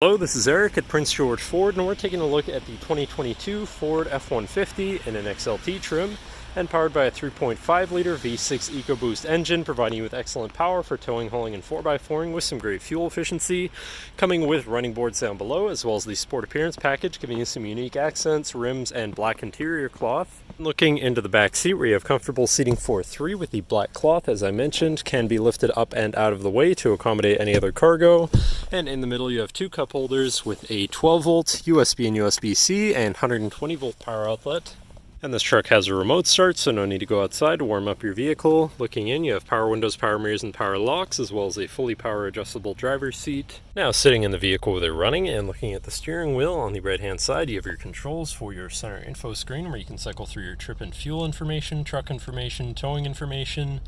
Hello, this is Eric at Prince George Ford, and we're taking a look at the 2022 Ford F-150 in an XLT trim and powered by a 3.5-liter V6 EcoBoost engine, providing you with excellent power for towing, hauling, and 4x4ing with some great fuel efficiency, coming with running boards down below, as well as the Sport Appearance package, giving you some unique accents, rims, and black interior cloth. Looking into the back seat, where you have comfortable seating for three with the black cloth, as I mentioned, can be lifted up and out of the way to accommodate any other cargo. And in the middle, you have two cup holders with a 12-volt USB and USB-C and 120-volt power outlet. And this truck has a remote start, so no need to go outside to warm up your vehicle. Looking in, you have power windows, power mirrors, and power locks, as well as a fully power adjustable driver's seat. Now sitting in the vehicle with it running and looking at the steering wheel, on the right hand side you have your controls for your center info screen, where you can cycle through your trip and fuel information, truck information, towing information,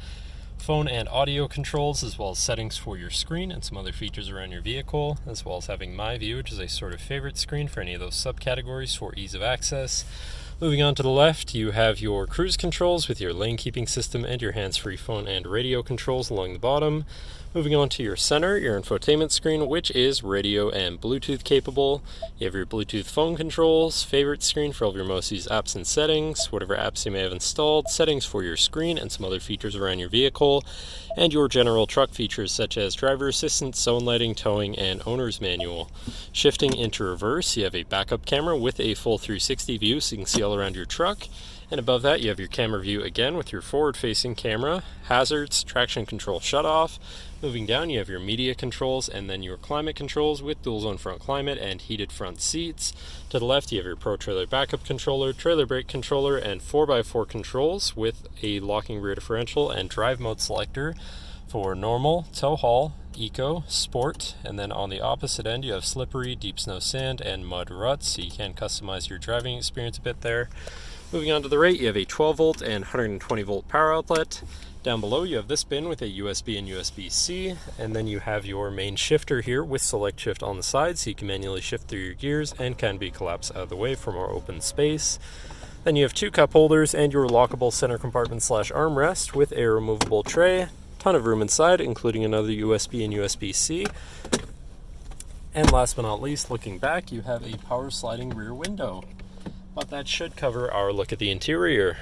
phone and audio controls, as well as settings for your screen and some other features around your vehicle, as well as having My View, which is a sort of favorite screen for any of those subcategories for ease of access. Moving on to the left, you have your cruise controls with your lane keeping system and your hands-free phone and radio controls along the bottom. Moving on to your center, your infotainment screen, which is radio and Bluetooth capable. You have your Bluetooth phone controls, favorite screen for all of your most used apps and settings, whatever apps you may have installed, settings for your screen and some other features around your vehicle, and your general truck features such as driver assistance, zone lighting, towing, and owner's manual. Shifting into reverse, you have a backup camera with a full 360 view so you can see all around your truck. And above that, you have your camera view again with your forward-facing camera, hazards, traction control shutoff. Moving down, you have your media controls and then your climate controls with dual zone front climate and heated front seats. To the left, you have your Pro Trailer backup controller, trailer brake controller, and 4x4 controls with a locking rear differential and drive mode selector for normal, tow haul, eco, sport, and then on the opposite end you have slippery, deep snow, sand, and mud ruts, so you can customize your driving experience a bit there. Moving on to the right, you have a 12-volt and 120-volt power outlet. Down below you have this bin with a USB and USB-C, and then you have your main shifter here with select shift on the side, so you can manually shift through your gears and can be collapsed out of the way for more open space. Then you have two cup holders and your lockable center compartment / armrest with a removable tray. Ton of room inside, including another USB and USB-C. And last but not least, looking back, you have a power sliding rear window. But that should cover our look at the interior.